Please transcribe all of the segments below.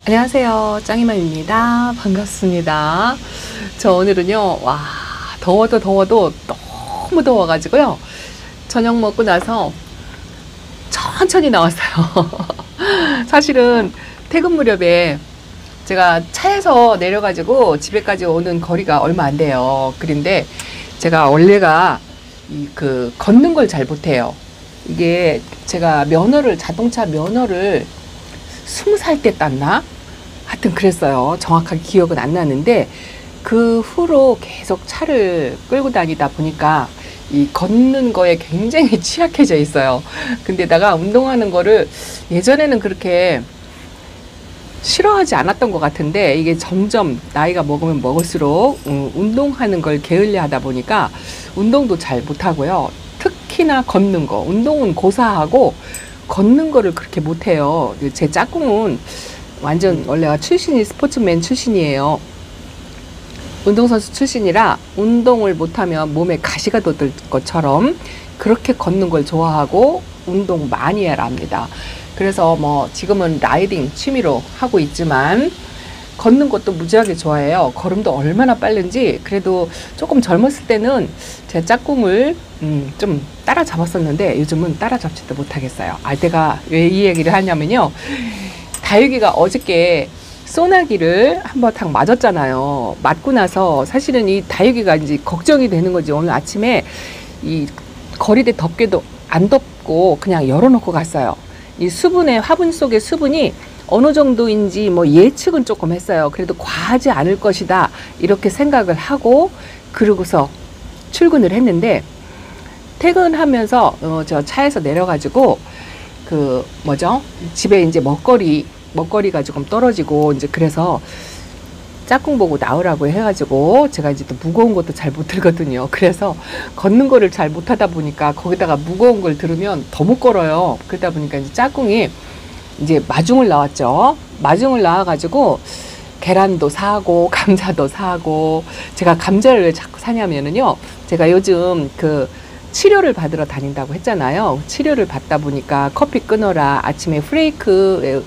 안녕하세요. 짱이맘입니다. 반갑습니다. 저 오늘은요, 와, 더워도 너무 더워가지고요. 저녁 먹고 나서 천천히 나왔어요. 사실은 퇴근 무렵에 제가 차에서 내려가지고 집에까지 오는 거리가 얼마 안 돼요. 그런데 제가 원래가 걷는 걸 잘 못해요. 이게 제가 자동차 면허를 20살 때 땄나? 하여튼 그랬어요. 정확하게 기억은 안 나는데 그 후로 계속 차를 끌고 다니다 보니까 이 걷는 거에 굉장히 취약해져 있어요. 근데다가 운동하는 거를 예전에는 그렇게 싫어하지 않았던 것 같은데 이게 점점 나이가 먹으면 먹을수록 운동하는 걸 게을리 하다 보니까 운동도 잘 못하고요. 특히나 걷는 거. 운동은 고사하고 걷는 거를 그렇게 못해요. 제 짝꿍은 완전 원래가 출신이 스포츠맨 출신이에요. 운동선수 출신이라 운동을 못하면 몸에 가시가 돋을 것처럼 그렇게 걷는 걸 좋아하고 운동 많이 해라 합니다. 그래서 뭐 지금은 라이딩 취미로 하고 있지만 걷는 것도 무지하게 좋아해요. 걸음도 얼마나 빠른지. 그래도 조금 젊었을 때는 제 짝꿍을 좀 따라잡았었는데 요즘은 따라잡지도 못하겠어요. 내가 왜 이 얘기를 하냐면요, 다육이가 어저께 소나기를 한번 탁 맞았잖아요. 맞고 나서 사실은 이 다육이가 이제 걱정이 되는 거지. 오늘 아침에 이 거리대 덮개도 안 덮고 그냥 열어놓고 갔어요. 이 화분 속의 수분이 어느 정도인지 뭐 예측은 조금 했어요. 그래도 과하지 않을 것이다 이렇게 생각을 하고 그러고서 출근을 했는데, 퇴근하면서 저 차에서 내려가지고 집에 이제 먹거리가 조금 떨어지고 이제 그래서 짝꿍 보고 나오라고 해가지고 제가 이제 또 무거운 것도 잘 못 들거든요. 그래서 걷는 거를 잘 못하다 보니까 거기다가 무거운 걸 들으면 더 못 걸어요. 그러다 보니까 이제 짝꿍이 이제 마중을 나왔죠. 마중을 나와가지고 계란도 사고 감자도 사고. 제가 감자를 왜 자꾸 사냐면은요, 제가 요즘 치료를 받으러 다닌다고 했잖아요. 치료를 받다 보니까 커피 끊어라, 아침에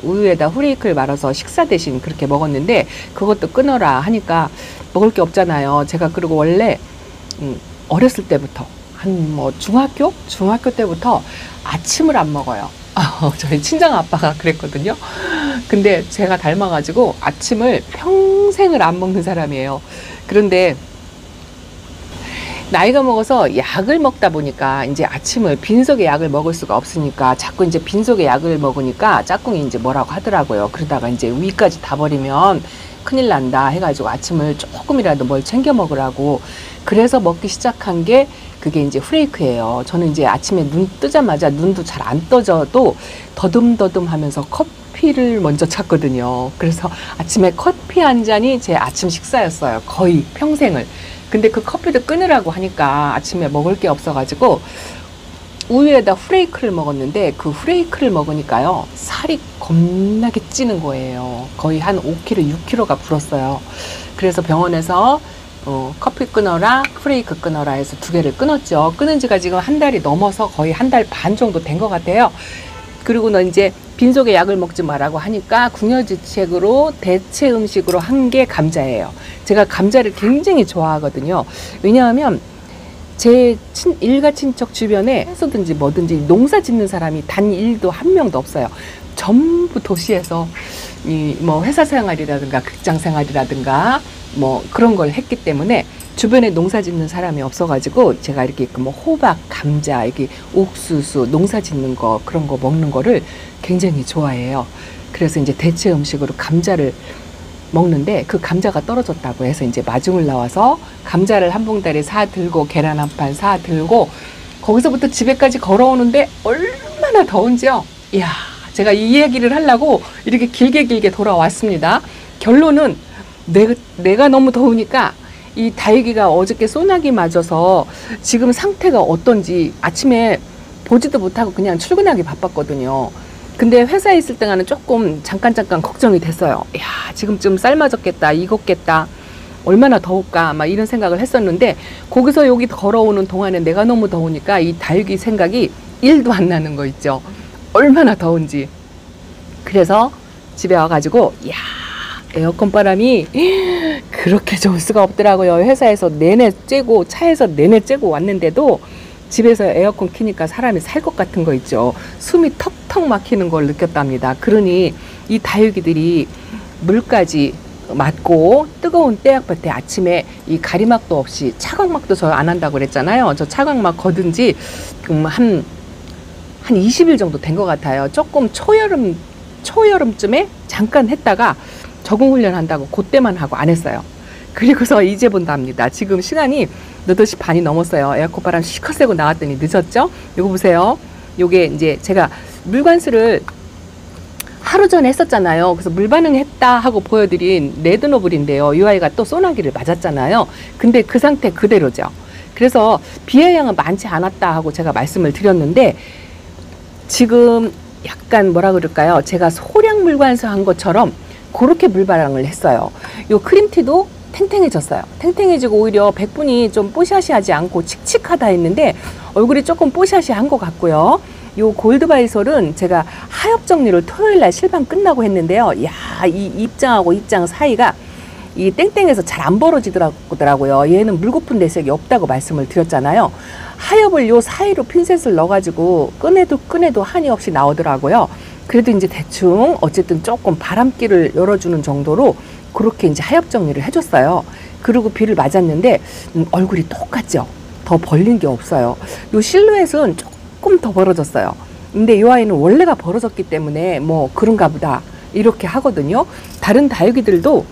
우유에다 후레이크를 말아서 식사 대신 그렇게 먹었는데 그것도 끊어라 하니까 먹을 게 없잖아요. 제가 그리고 원래 어렸을 때부터 중학교 때부터 아침을 안 먹어요. 저희 친정 아빠가 그랬거든요. 근데 제가 닮아가지고 아침을 평생을 안 먹는 사람이에요. 그런데 나이가 먹어서 약을 먹다 보니까 이제 아침을 빈속에 약을 먹을 수가 없으니까 자꾸 이제 빈속에 약을 먹으니까 짝꿍이 이제 뭐라고 하더라고요. 그러다가 이제 위까지 다 버리면 큰일 난다 해가지고 아침을 조금이라도 뭘 챙겨 먹으라고. 그래서 먹기 시작한 게 그게 이제 후레이크예요. 저는 이제 아침에 눈 뜨자마자 눈도 잘 안 떠져도 더듬더듬 하면서 커피를 먼저 찾거든요. 그래서 아침에 커피 한 잔이 제 아침 식사였어요. 거의 평생을. 근데 그 커피도 끊으라고 하니까 아침에 먹을 게 없어가지고 우유에다 후레이크를 먹었는데 그 후레이크를 먹으니까요, 살이 겁나게 찌는 거예요. 거의 한 5kg, 6kg가 불었어요. 그래서 병원에서 커피 끊어라, 후레이크 끊어라 해서 2개를 끊었죠. 끊은 지가 지금 한 달이 넘어서 거의 한 달 반 정도 된 것 같아요. 그리고 이제 빈속에 약을 먹지 말라고 하니까 궁여지책으로 대체 음식으로 한 게 감자예요. 제가 감자를 굉장히 좋아하거든요. 왜냐하면 제 일가 친척 주변에 해서든지 뭐든지 농사 짓는 사람이 단 1도 한 명도 없어요. 전부 도시에서 뭐 회사 생활이라든가 직장 생활이라든가 뭐 그런 걸 했기 때문에 주변에 농사 짓는 사람이 없어가지고 제가 이렇게 뭐 호박, 감자, 이렇게 옥수수, 농사 짓는 거 그런 거 먹는 거를 굉장히 좋아해요. 그래서 이제 대체 음식으로 감자를 먹는데 그 감자가 떨어졌다고 해서 이제 마중을 나와서 감자를 한 봉다리 사 들고 계란 한 판 사 들고 거기서부터 집에까지 걸어오는데 얼마나 더운지요. 이야, 제가 이 얘기를 하려고 이렇게 길게 돌아왔습니다. 결론은 내가 너무 더우니까 이 다육이가 어저께 소나기 맞아서 지금 상태가 어떤지 아침에 보지도 못하고 그냥 출근하기 바빴거든요. 근데 회사에 있을 때는 조금 잠깐 걱정이 됐어요. 야, 지금쯤 삶아졌겠다, 익었겠다, 얼마나 더울까 막 이런 생각을 했었는데 거기서 여기 걸어오는 동안에 내가 너무 더우니까 이 다육이 생각이 1도 안 나는 거 있죠. 얼마나 더운지. 그래서 집에 와가지고 야 에어컨 바람이 그렇게 좋을 수가 없더라고요. 회사에서 내내 쬐고 차에서 내내 쬐고 왔는데도 집에서 에어컨 키니까 사람이 살 것 같은 거 있죠. 숨이 턱턱 막히는 걸 느꼈답니다. 그러니 이 다육이들이 물까지 맞고 뜨거운 때약볕에 아침에 이 가리막도 없이 차광막도 저 안 한다고 그랬잖아요. 저 차광막 거둔 지 한 20일 정도 된 것 같아요. 조금 초여름쯤에 잠깐 했다가 적응 훈련 한다고 그때만 하고 안 했어요. 그리고서 이제 본답니다. 지금 시간이 8시 반이 넘었어요. 에어컨 바람 시커 쐬고 나왔더니 늦었죠? 요거 보세요. 요게 이제 제가 물관수를 하루 전에 했었잖아요. 그래서 물 반응했다 하고 보여드린 레드노블인데요. 이 아이가 또 소나기를 맞았잖아요. 근데 그 상태 그대로죠. 그래서 비의 양은 많지 않았다 하고 제가 말씀을 드렸는데 지금 약간 뭐라 그럴까요? 제가 소량 물관수 한 것처럼 그렇게 물바람을 했어요. 요 크림티도 탱탱해졌어요. 탱탱해지고 오히려 백분이 좀 뽀샤시하지 않고 칙칙하다 했는데 얼굴이 조금 뽀샤시한 것 같고요. 요 골드바이솔은 제가 하엽 정리를 토요일날 실방 끝나고 했는데요. 야, 이 입장하고 입장 사이가 이 땡땡해서 잘 안 벌어지더라고요. 얘는 물고픈 내색이 없다고 말씀을 드렸잖아요. 하엽을 요 사이로 핀셋을 넣어가지고 꺼내도 한이 없이 나오더라고요. 그래도 이제 대충 어쨌든 조금 바람길을 열어주는 정도로 그렇게 이제 하엽 정리를 해줬어요. 그리고 비를 맞았는데 얼굴이 똑같죠. 더 벌린 게 없어요. 요 실루엣은 조금 더 벌어졌어요. 근데 이 아이는 원래가 벌어졌기 때문에 뭐 그런가 보다 이렇게 하거든요. 다른 다육이들도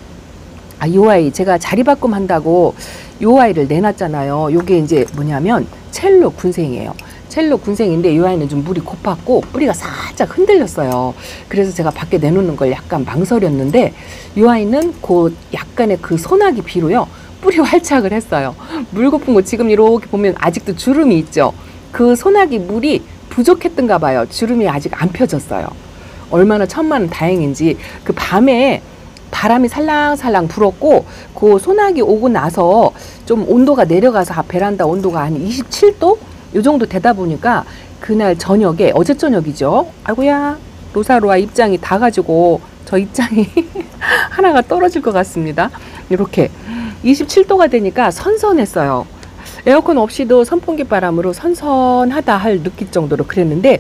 이 아이 제가 자리바꿈 한다고 이 아이를 내놨잖아요. 요게 이제 뭐냐면 첼로 군생이에요. 첼로 군생인데 이 아이는 좀 물이 고팠고 뿌리가 살짝 흔들렸어요. 그래서 제가 밖에 내놓는 걸 약간 망설였는데 이 아이는 그 약간의 그 소나기 비로요 뿌리 활착을 했어요. 물 고픈 거 지금 이렇게 보면 아직도 주름이 있죠. 그 소나기 물이 부족했던가 봐요. 주름이 아직 안 펴졌어요. 얼마나 천만 다행인지. 그 밤에 바람이 살랑살랑 불었고 그 소나기 오고 나서 좀 온도가 내려가서 베란다 온도가 한 27도? 요 정도 되다 보니까 그날 저녁에 어제 저녁이죠. 아이고야 로사로아 입장이 다 가지고 저 입장이 하나가 떨어질 것 같습니다. 이렇게 27도가 되니까 선선했어요. 에어컨 없이도 선풍기 바람으로 선선하다 할 느낄 정도로 그랬는데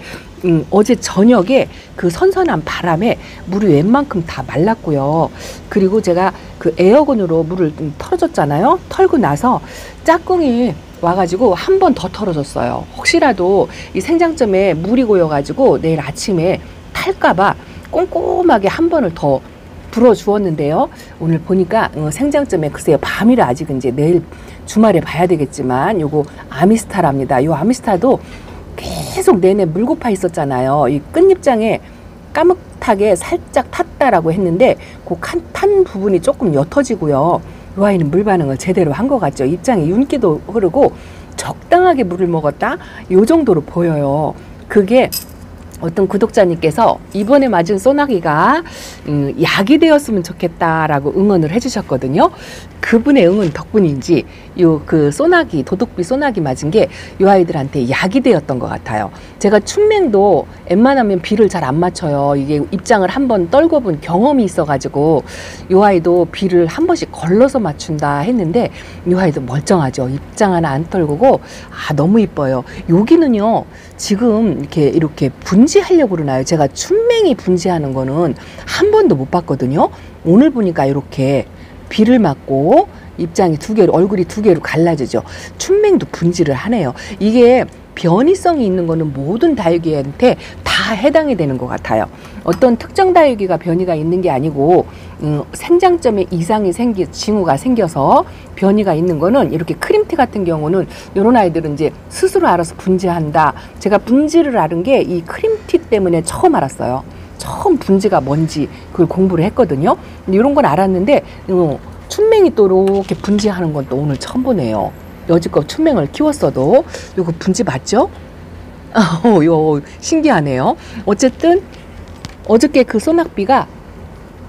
어제 저녁에 그 선선한 바람에 물이 웬만큼 다 말랐고요. 그리고 제가 그 에어건으로 물을 좀 털어줬잖아요. 털고 나서 짝꿍이 와가지고 한 번 더 털어줬어요. 혹시라도 이 생장점에 물이 고여가지고 내일 아침에 탈까봐 꼼꼼하게 한 번을 더 불어주었는데요. 오늘 보니까 생장점에 글쎄요 밤이라 아직 이제 내일 주말에 봐야 되겠지만 요거 아미스타랍니다. 요 아미스타도 계속 내내 물고파 있었잖아요. 이 끝입장에 까뭇하게 살짝 탔다라고 했는데 그 탄 부분이 조금 옅어지고요. 이 아이는 물 반응을 제대로 한 것 같죠. 입장에 윤기도 흐르고 적당하게 물을 먹었다 요 정도로 보여요. 그게 어떤 구독자님께서 이번에 맞은 소나기가 약이 되었으면 좋겠다라고 응원을 해주셨거든요. 그분의 응원 덕분인지 요 그 소나기 도둑비 소나기 맞은 게 이 아이들한테 약이 되었던 것 같아요. 제가 춘맹도 웬만하면 비를 잘 안 맞춰요. 이게 입장을 한번 떨고 본 경험이 있어가지고 이 아이도 비를 한 번씩 걸러서 맞춘다 했는데 이 아이도 멀쩡하죠. 입장 하나 안 떨구고 너무 이뻐요. 여기는요 지금 이렇게 분지하려고 그러나요? 제가 춘맹이 분지하는 거는 한 번도 못 봤거든요. 오늘 보니까 이렇게 비를 맞고 입장이 두 개로 얼굴이 두 개로 갈라지죠. 춘맹도 분지를 하네요. 이게 변이성이 있는 거는 모든 다육이한테 다 해당이 되는 것 같아요. 어떤 특정 다육이가 변이가 있는 게 아니고 생장점에 이상이 징후가 생겨서 변이가 있는 거는 이렇게 크림티 같은 경우는 이런 아이들은 이제 스스로 알아서 분지한다. 제가 분지를 알은 게 이 크림티 때문에 처음 알았어요. 처음 분지가 뭔지 그걸 공부를 했거든요. 이런 건 알았는데 춘맹이 또 이렇게 분지하는 건 또 오늘 처음 보네요. 여지껏 춘맹을 키웠어도 이거 분지 맞죠? 이거 신기하네요. 어쨌든 어저께 그 소낙비가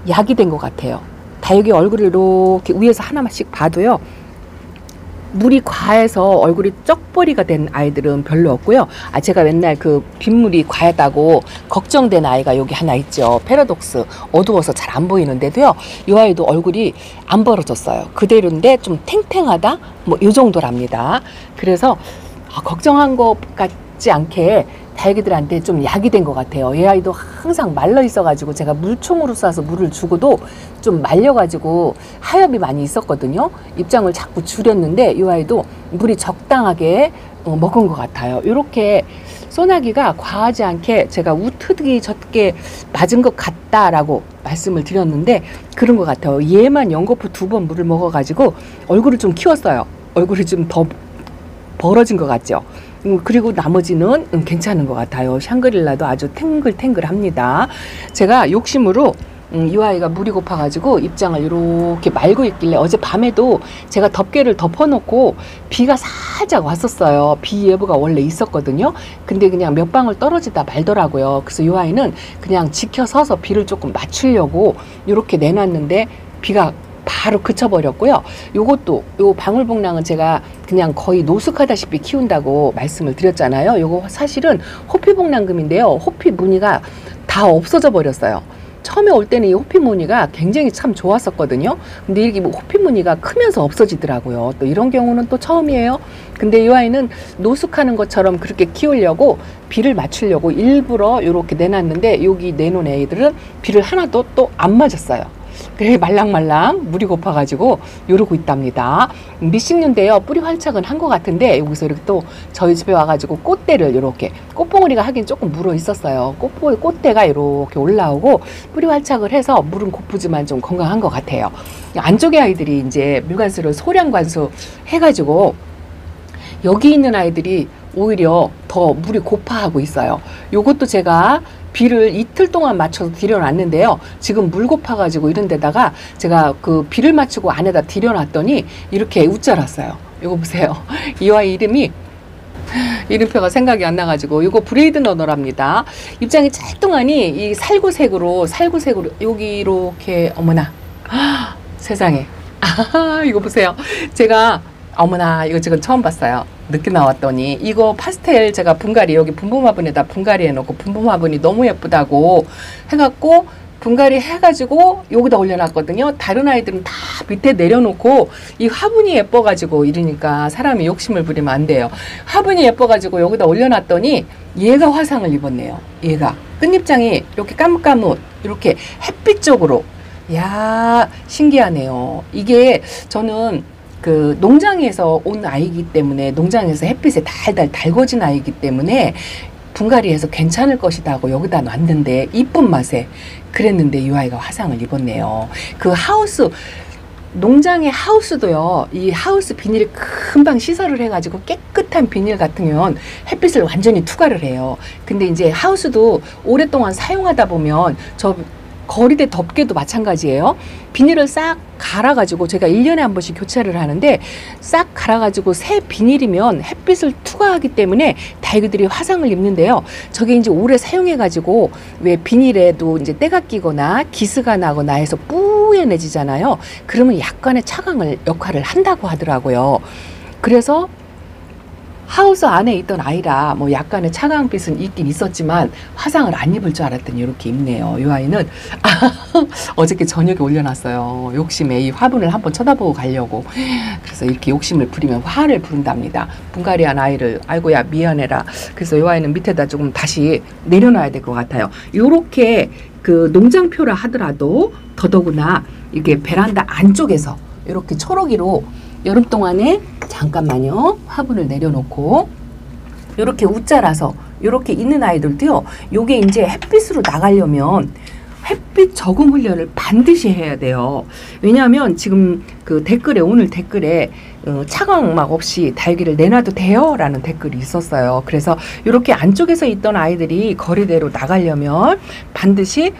약이 된 것 같아요. 다육이 얼굴을 이렇게 위에서 하나씩 봐도요. 물이 과해서 얼굴이 쩍벌이가 된 아이들은 별로 없고요. 제가 맨날 그 빗물이 과하다고 걱정된 아이가 여기 하나 있죠. 패러독스. 어두워서 잘 안 보이는데도요. 이 아이도 얼굴이 안 벌어졌어요. 그대로인데 좀 탱탱하다? 뭐 이 정도랍니다. 그래서 걱정한 것 같지 않게 다육이들한테 좀 약이 된 것 같아요. 얘 아이도 항상 말라 있어가지고 제가 물총으로 쏴서 물을 주고도 좀 말려가지고 하엽이 많이 있었거든요. 입장을 자꾸 줄였는데 이 아이도 물이 적당하게 먹은 것 같아요. 이렇게 소나기가 과하지 않게 제가 우트기 젖게 맞은 것 같다라고 말씀을 드렸는데 그런 것 같아요. 얘만 연거푸 2번 물을 먹어가지고 얼굴을 좀 키웠어요. 얼굴이 좀 더 벌어진 것 같죠. 그리고 나머지는 괜찮은 것 같아요. 샹그릴라도 아주 탱글탱글합니다. 제가 욕심으로 이 아이가 물이 고파가지고 입장을 이렇게 말고 있길래 어젯밤에도 제가 덮개를 덮어놓고 비가 살짝 왔었어요. 비 예보가 원래 있었거든요. 근데 그냥 몇 방울 떨어지다 말더라고요. 그래서 이 아이는 그냥 지켜서서 비를 조금 맞추려고 이렇게 내놨는데 비가 바로 그쳐버렸고요. 요것도 요 방울복랑은 제가 그냥 거의 노숙하다시피 키운다고 말씀을 드렸잖아요. 요거 사실은 호피복랑금인데요. 호피 무늬가 다 없어져 버렸어요. 처음에 올 때는 이 호피 무늬가 굉장히 참 좋았었거든요. 근데 이게 뭐 호피 무늬가 크면서 없어지더라고요. 또 이런 경우는 또 처음이에요. 근데 이 아이는 노숙하는 것처럼 그렇게 키우려고 비를 맞추려고 일부러 이렇게 내놨는데 여기 내놓은 애들은 비를 하나도 또 안 맞았어요. 그래 말랑말랑 물이 고파가지고 이러고 있답니다. 미식류인데요. 뿌리 활착은 한 것 같은데 여기서 이렇게 또 저희 집에 와가지고 꽃대를 이렇게 꽃봉오리가 하긴 조금 물어 있었어요. 꽃대가 이렇게 올라오고 뿌리 활착을 해서 물은 고프지만 좀 건강한 것 같아요. 안쪽에 아이들이 이제 물관수를 소량관수 해가지고 여기 있는 아이들이 오히려 더 물이 고파하고 있어요. 요것도 제가 비를 이틀 동안 맞춰서 들여놨는데요. 지금 물 고파가지고 이런 데다가 제가 그 비를 맞추고 안에다 들여놨더니 이렇게 웃자랐어요. 이거 보세요. 이 아이 이름표가 생각이 안 나가지고 이거 브레이드 러너랍니다. 입장이 짤뚱하니 이 살구색으로 여기 이렇게 어머나 세상에 이거 보세요. 제가 어머나 이거 지금 처음 봤어요. 늦게 나왔더니 이거 파스텔 제가 분갈이 여기 분부화분에다 분갈이 해놓고 분부화분이 너무 예쁘다고 해갖고 분갈이 해가지고 여기다 올려놨거든요. 다른 아이들은 다 밑에 내려놓고 이 화분이 예뻐가지고 이러니까 사람이 욕심을 부리면 안 돼요. 화분이 예뻐가지고 여기다 올려놨더니 얘가 화상을 입었네요. 얘가 끝입장이 이렇게 까뭇까뭇 이렇게 햇빛 쪽으로 야 신기하네요. 이게 저는 그 농장에서 온 아이기 때문에 농장에서 햇빛에 달달 달궈진 아이기 때문에 분갈이해서 괜찮을 것이다 하고 여기다 놨는데 이쁜 맛에 그랬는데 이 아이가 화상을 입었네요. 그 하우스 농장의 하우스도요. 이 하우스 비닐을 금방 시설을 해가지고 깨끗한 비닐 같으면 햇빛을 완전히 투과를 해요. 근데 이제 하우스도 오랫동안 사용하다 보면 저 거리대 덮개도 마찬가지예요. 비닐을 싹 갈아가지고 제가 1년에 한 번씩 교체를 하는데 싹 갈아가지고 새 비닐이면 햇빛을 투과하기 때문에 다육이들이 화상을 입는데요. 저게 이제 오래 사용해가지고 왜 비닐에도 이제 때가 끼거나 기스가 나거나 해서 뿌연해지잖아요. 그러면 약간의 차광을 역할을 한다고 하더라고요. 그래서 하우스 안에 있던 아이라 뭐 약간의 차가운빛은 있긴 있었지만 화상을 안 입을 줄 알았더니 이렇게 입네요. 이 아이는 어저께 저녁에 올려놨어요. 욕심에 이 화분을 한번 쳐다보고 가려고. 그래서 이렇게 욕심을 부리면 화를 부른답니다. 분갈이한 아이를 아이고야 미안해라. 그래서 이 아이는 밑에다 조금 다시 내려놔야 될 것 같아요. 요렇게 그 농장표라 하더라도 더더구나 이게 베란다 안쪽에서 이렇게 초록이로 여름 동안에 잠깐만요. 화분을 내려놓고 이렇게 웃자라서 이렇게 있는 아이들도요. 요게 이제 햇빛으로 나가려면 햇빛 적응 훈련을 반드시 해야 돼요. 왜냐하면 지금 그 댓글에 오늘 댓글에 차광막 없이 다육이를 내놔도 돼요? 라는 댓글이 있었어요. 그래서 이렇게 안쪽에서 있던 아이들이 거리대로 나가려면 반드시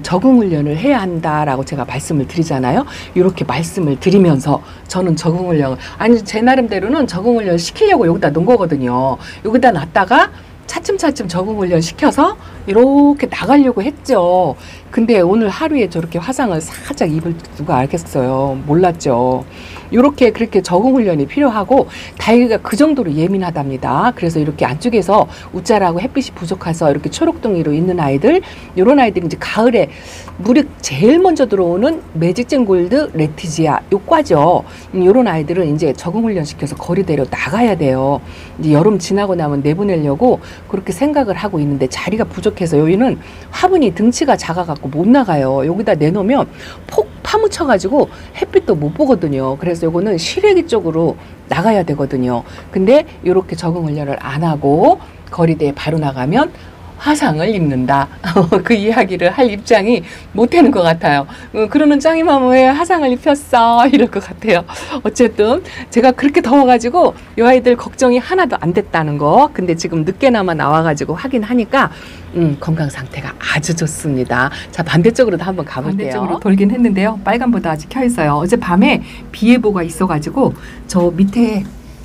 적응 훈련을 해야 한다라고 제가 말씀을 드리잖아요. 이렇게 말씀을 드리면서 저는 적응 훈련 아니 제 나름대로는 적응 훈련을 시키려고 여기다 놓은 거거든요. 여기다 놨다가 차츰차츰 적응 훈련 시켜서 이렇게 나가려고 했죠. 근데 오늘 하루에 저렇게 화상을 살짝 입을 누가 알겠어요. 몰랐죠. 이렇게 그렇게 적응 훈련이 필요하고 다이가 그 정도로 예민하답니다. 그래서 이렇게 안쪽에서 웃자라고 햇빛이 부족해서 이렇게 초록둥이로 있는 아이들, 이런 아이들이 이제 가을에 물이 제일 먼저 들어오는 매직젠 골드 레티지아 요 과죠. 이런 아이들은 이제 적응 훈련 시켜서 거리대로 나가야 돼요. 이제 여름 지나고 나면 내보내려고 그렇게 생각을 하고 있는데 자리가 부족해서 여기는 화분이 등치가 작아갖고 못 나가요. 여기다 내놓으면 폭 파묻혀가지고 햇빛도 못 보거든요. 그래서 요거는 실외기 쪽으로 나가야 되거든요. 근데 이렇게 적응 훈련을 안 하고 거리대에 바로 나가면 화상을 입는다. 그 이야기를 할 입장이 못 되는 것 같아요. 그러는 짱이맘은 왜 화상을 입혔어? 이럴 것 같아요. 어쨌든 제가 그렇게 더워가지고 이 아이들 걱정이 하나도 안 됐다는 거. 근데 지금 늦게나마 나와가지고 확인하니까 건강 상태가 아주 좋습니다. 자, 반대쪽으로도 한번 가볼게요. 반대쪽으로 돌긴 했는데요. 빨간불도 아직 켜 있어요. 어젯밤에 비 예보가 있어가지고 저 밑에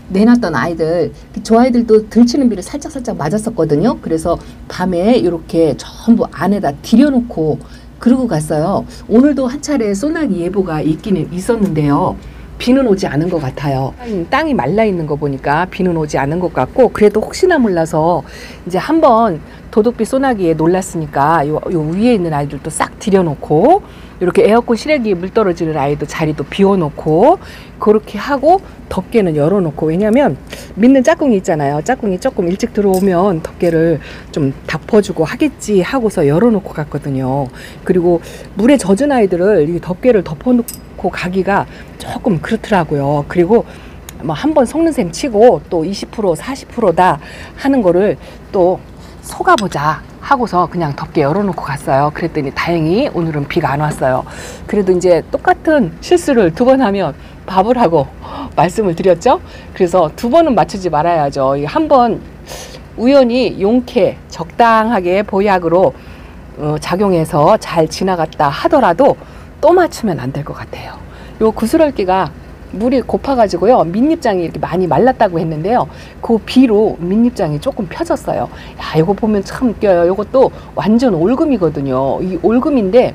내놨던 아이들, 저 아이들도 들치는 비를 살짝살짝 맞았었거든요. 그래서 밤에 이렇게 전부 안에다 들여놓고 그러고 갔어요. 오늘도 한 차례 소나기 예보가 있기는 있었는데요. 비는 오지 않은 것 같아요. 땅이 말라 있는 거 보니까 비는 오지 않은 것 같고, 그래도 혹시나 몰라서 이제 한번 도둑비 소나기에 놀랐으니까 요 위에 있는 아이들도 싹 들여놓고, 이렇게 에어컨 실외기에 물 떨어지는 아이도 자리도 비워놓고 그렇게 하고 덮개는 열어놓고, 왜냐면 믿는 짝꿍이 있잖아요. 짝꿍이 조금 일찍 들어오면 덮개를 좀 덮어주고 하겠지 하고서 열어놓고 갔거든요. 그리고 물에 젖은 아이들을 이 덮개를 덮어놓고 가기가 조금 그렇더라고요. 그리고 뭐 한번 속는 셈 치고 또 20% 40%다 하는 거를 또 속아보자 하고서 그냥 덮개 열어놓고 갔어요. 그랬더니 다행히 오늘은 비가 안 왔어요. 그래도 이제 똑같은 실수를 두 번 하면 밥을 하고 말씀을 드렸죠. 그래서 두 번은 맞추지 말아야죠. 한 번 우연히 용케 적당하게 보약으로 작용해서 잘 지나갔다 하더라도 또 맞추면 안 될 것 같아요. 요 구슬얼기가 물이 고파가지고요, 밑잎장이 이렇게 많이 말랐다고 했는데요, 그 비로 밑잎장이 조금 펴졌어요. 야, 이거 보면 참 웃겨요. 이것도 완전 올금이거든요. 이 올금인데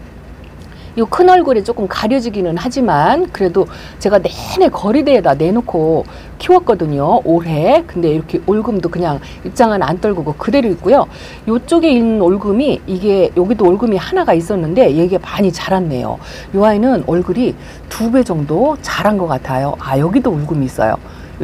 이 큰 얼굴에 조금 가려지기는 하지만 그래도 제가 내내 거리대에다 내놓고 키웠거든요, 올해. 근데 이렇게 올금도 그냥 입장은 안 떨구고 그대로 있고요. 이쪽에 있는 올금이, 이게 여기도 올금이 하나가 있었는데 이게 많이 자랐네요. 이 아이는 얼굴이 2배 정도 자란 것 같아요. 아, 여기도 올금이 있어요.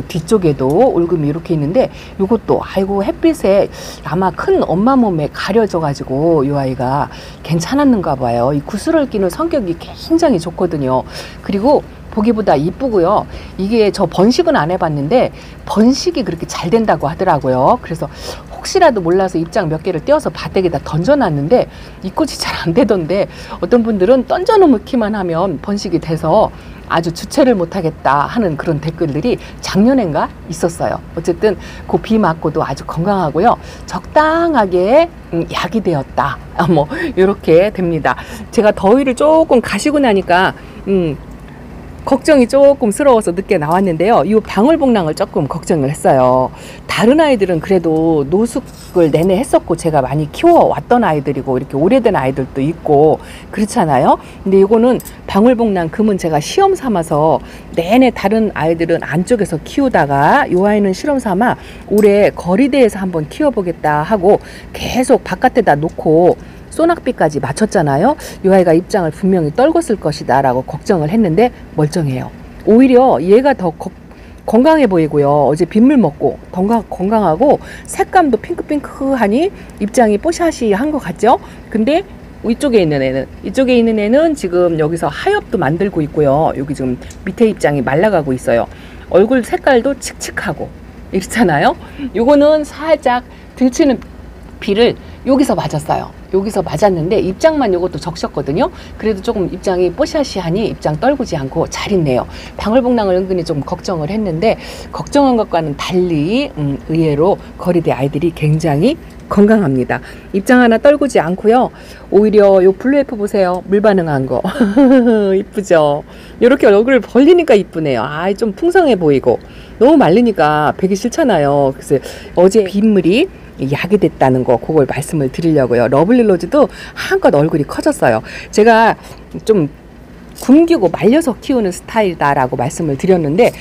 뒤쪽에도 올금이 이렇게 있는데, 이것도 아이고 햇빛에 아마 큰 엄마 몸에 가려져 가지고 이 아이가 괜찮았는가 봐요. 이 구슬얼기는 성격이 굉장히 좋거든요. 그리고 보기보다 이쁘고요. 이게 저 번식은 안 해봤는데 번식이 그렇게 잘 된다고 하더라고요. 그래서 혹시라도 몰라서 입장 몇 개를 떼어서 밭에다 던져놨는데 이 꽃이 잘 안 되던데, 어떤 분들은 던져놓기만 하면 번식이 돼서 아주 주체를 못하겠다 하는 그런 댓글들이 작년엔가 있었어요. 어쨌든 그 비 맞고도 아주 건강하고요, 적당하게 약이 되었다, 뭐 이렇게 됩니다. 제가 더위를 조금 가시고 나니까 걱정이 조금 스러워서 늦게 나왔는데요. 이 방울복랑을 조금 걱정을 했어요. 다른 아이들은 그래도 노숙을 내내 했었고 제가 많이 키워왔던 아이들이고 이렇게 오래된 아이들도 있고 그렇잖아요. 근데 이거는 방울복랑 금은 제가 시험 삼아서 내내, 다른 아이들은 안쪽에서 키우다가 이 아이는 실험 삼아 올해 거리대에서 한번 키워보겠다 하고 계속 바깥에다 놓고 소낙비까지 맞췄잖아요. 이 아이가 입장을 분명히 떨궜을 것이다 라고 걱정을 했는데 멀쩡해요. 오히려 얘가 더 건강해 보이고요. 어제 빗물 먹고 건강하고 색감도 핑크핑크하니 입장이 뽀샤시한 것 같죠? 근데 이쪽에 있는 애는 지금 여기서 하엽도 만들고 있고요. 여기 지금 밑에 입장이 말라가고 있어요. 얼굴 색깔도 칙칙하고 이렇잖아요. 요거는 살짝 들치는 비를 여기서 맞았어요. 여기서 맞았는데 입장만 요것도 적셨거든요. 그래도 조금 입장이 뽀샤시하니 입장 떨구지 않고 잘 있네요. 방울복랑을 은근히 좀 걱정을 했는데 걱정한 것과는 달리 의외로 거리대 아이들이 굉장히 건강합니다. 입장 하나 떨구지 않고요. 오히려 요 블루에프 보세요. 물 반응한 거. 이쁘죠? 이렇게 얼굴을 벌리니까 이쁘네요. 아, 좀 풍성해 보이고. 너무 말리니까 배기 싫잖아요. 그래서 어제 빗물이 약이 됐다는 거, 그걸 말씀을 드리려고요. 러블리로즈도 한껏 얼굴이 커졌어요. 제가 좀 굶기고 말려서 키우는 스타일이다라고 말씀을 드렸는데,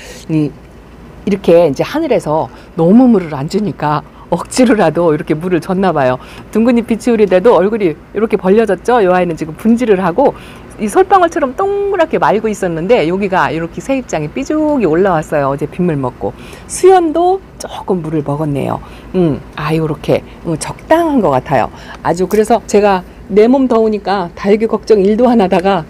이렇게 이제 하늘에서 너무 물을 안 주니까 억지로라도 이렇게 물을 줬나 봐요. 둥근잎 비치우리대도 얼굴이 이렇게 벌려졌죠. 이 아이는 지금 분질을 하고 이 솔방울처럼 동그랗게 말고 있었는데 여기가 이렇게 새입장이 삐죽이 올라왔어요. 어제 빗물 먹고. 수연도 조금 물을 먹었네요. 요렇게 적당한 것 같아요. 아주. 그래서 제가 내 몸 더우니까 다육이 걱정 1도 안 하다가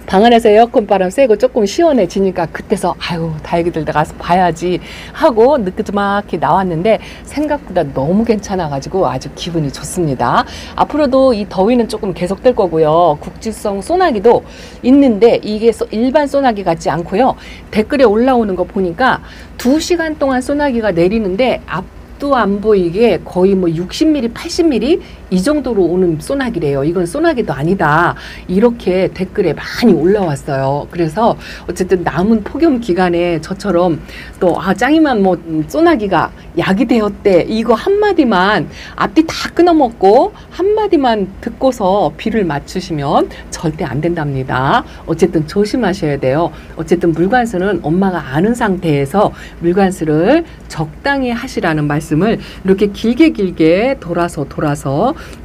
방 안에서 에어컨 바람 쐬고 조금 시원해지니까 그때서 다육이들 가서 봐야지 하고 느긋하게 나왔는데 생각보다 너무 괜찮아가지고 아주 기분이 좋습니다. 앞으로도 이 더위는 조금 계속될 거고요. 국지성 소나기도 있는데 이게 일반 소나기 같지 않고요. 댓글에 올라오는 거 보니까 2시간 동안 소나기가 내리는데 앞도 안 보이게 거의 뭐 60mm, 80mm 이 정도로 오는 소나기래요. 이건 소나기도 아니다. 이렇게 댓글에 많이 올라왔어요. 그래서 어쨌든 남은 폭염 기간에 저처럼 또 짱이만 뭐 소나기가 약이 되었대. 이거 한마디만 앞뒤 다 끊어먹고 한마디만 듣고서 비를 맞추시면 절대 안 된답니다. 어쨌든 조심하셔야 돼요. 어쨌든 물관수는 엄마가 아는 상태에서 물관수를 적당히 하시라는 말씀을 이렇게 길게 돌아서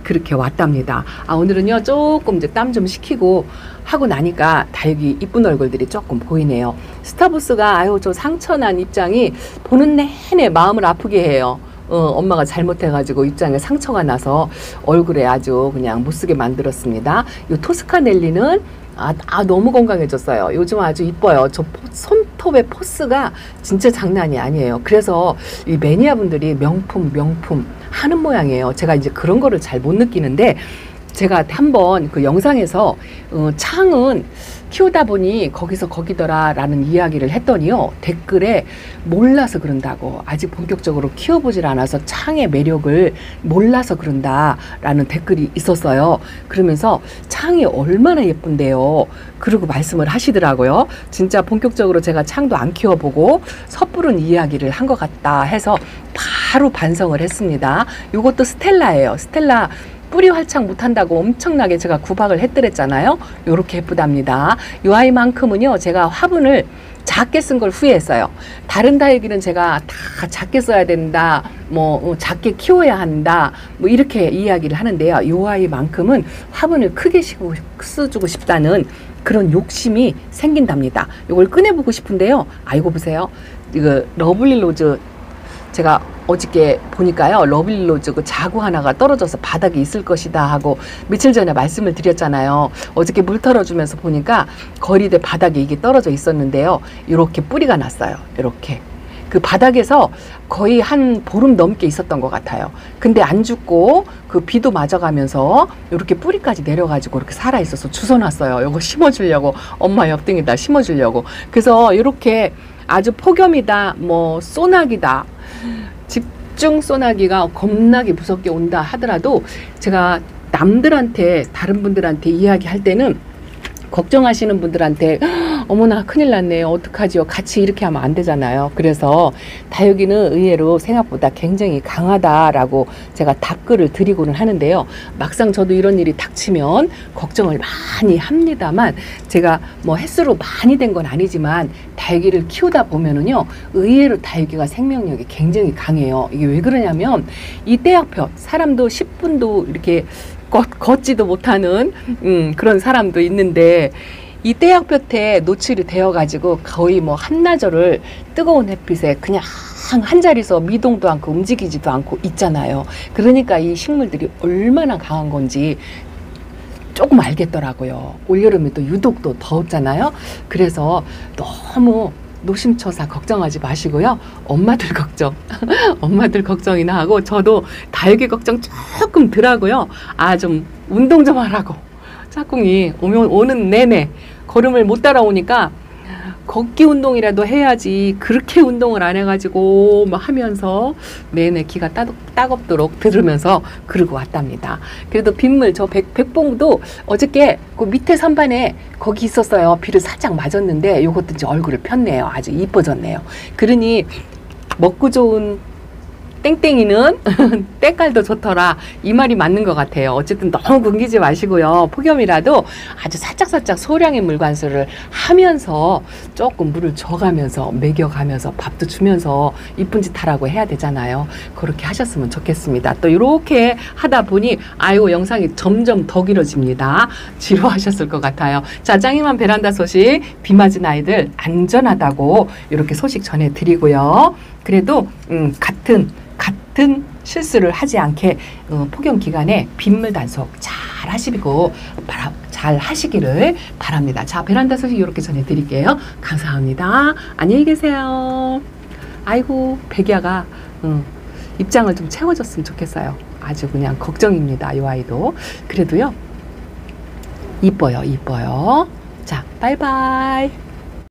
그렇게 왔답니다. 오늘은요 조금 이제 땀 좀 식히고 하고 나니까 다육이 이쁜 얼굴들이 조금 보이네요. 스타부스가 저 상처난 입장이 보는 내내 마음을 아프게 해요. 엄마가 잘못해가지고 입장에 상처가 나서 얼굴에 아주 그냥 못쓰게 만들었습니다. 이 토스카넬리는 너무 건강해졌어요. 요즘 아주 이뻐요. 저 손톱의 포스가 진짜 장난이 아니에요. 그래서 이 매니아분들이 명품 하는 모양이에요. 제가 이제 그런 거를 잘 못 느끼는데 제가 한번 그 영상에서 창은 키우다 보니 거기서 거기더라 라는 이야기를 했더니요. 댓글에 몰라서 그런다고, 아직 본격적으로 키워보질 않아서 창의 매력을 몰라서 그런다 라는 댓글이 있었어요. 그러면서 창이 얼마나 예쁜데요. 그러고 말씀을 하시더라고요. 진짜 본격적으로 제가 창도 안 키워보고 섣부른 이야기를 한 것 같다 해서 바로 반성을 했습니다. 이것도 스텔라예요. 스텔라 뿌리 활착 못한다고 엄청나게 제가 구박을 했더랬잖아요. 요렇게 예쁘답니다. 요 아이만큼은요 제가 화분을 작게 쓴 걸 후회했어요. 다른 다육이는 제가 다 작게 써야 된다, 뭐 작게 키워야 한다, 뭐 이렇게 이야기를 하는데요. 요 아이만큼은 화분을 크게 써주고 싶다는 그런 욕심이 생긴답니다. 요걸 꺼내보고 싶은데요. 이거 보세요. 이거 러블리로즈 제가 어저께 보니까요. 러블리로즈 그 자구 하나가 떨어져서 바닥에 있을 것이다 하고 며칠 전에 말씀을 드렸잖아요. 어저께 물 털어주면서 보니까 거리대 바닥에 이게 떨어져 있었는데요. 이렇게 뿌리가 났어요. 이렇게 그 바닥에서 거의 한 보름 넘게 있었던 것 같아요. 근데 안 죽고 그 비도 맞아가면서 이렇게 뿌리까지 내려가지고 이렇게 살아있어서 주워놨어요. 이거 심어주려고, 엄마 옆등에다 심어주려고. 그래서 이렇게 아주 폭염이다, 뭐 소나기다, 집중 소나기가 겁나게 무섭게 온다 하더라도 제가 남들한테, 다른 분들한테 이야기할 때는 걱정하시는 분들한테 어머나 큰일 났네요, 어떡하지요, 같이 이렇게 하면 안 되잖아요. 그래서 다육이는 의외로 생각보다 굉장히 강하다라고 제가 답글을 드리고는 하는데요. 막상 저도 이런 일이 닥치면 걱정을 많이 합니다만 제가 뭐 횟수로 많이 된 건 아니지만 다육이를 키우다 보면은요 의외로 다육이가 생명력이 굉장히 강해요. 이게 왜 그러냐면 이 떼약볕, 사람도 10분도 이렇게 걷지도 못하는 그런 사람도 있는데 이 떼약볕에 노출이 되어가지고 거의 뭐 한나절을 뜨거운 햇빛에 그냥 한 자리에서 미동도 않고 움직이지도 않고 있잖아요. 그러니까 이 식물들이 얼마나 강한 건지 조금 알겠더라고요. 올여름에 또 유독 또 더웠잖아요. 그래서 너무 노심초사 걱정하지 마시고요. 엄마들 걱정, 엄마들 걱정이나 하고 저도 다육이 걱정 조금 덜하고요. 좀 운동 좀 하라고. 짝꿍이 오는 내내 걸음을 못 따라오니까 걷기 운동이라도 해야지 그렇게 운동을 안 해가지고 막 하면서 내내 귀가 따갑도록 들으면서 그러고 왔답니다. 그래도 빗물 저 백봉도 어저께 그 밑에 선반에 거기 있었어요. 비를 살짝 맞았는데 요것도 이제 얼굴을 폈네요. 아주 이뻐졌네요. 그러니 먹고 좋은 땡땡이는 때깔도 좋더라, 이 말이 맞는 것 같아요. 어쨌든 너무 굶기지 마시고요. 폭염이라도 아주 살짝살짝 소량의 물관수를 하면서 조금 물을 줘가면서 먹여가면서 밥도 주면서 이쁜 짓 하라고 해야 되잖아요. 그렇게 하셨으면 좋겠습니다. 또 이렇게 하다 보니 아이고 영상이 점점 더 길어집니다. 지루하셨을 것 같아요. 자, 짱이만 베란다 소식, 비 맞은 아이들 안전하다고 이렇게 소식 전해드리고요. 그래도 같은 실수를 하지 않게 폭염 기간에 빗물 단속 잘 하시고 잘 하시기를 바랍니다. 자, 베란다 소식 이렇게 전해드릴게요. 감사합니다. 안녕히 계세요. 아이고 백야가 입장을 좀 채워줬으면 좋겠어요. 아주 그냥 걱정입니다. 이 아이도. 그래도요 이뻐요. 자, 바이바이.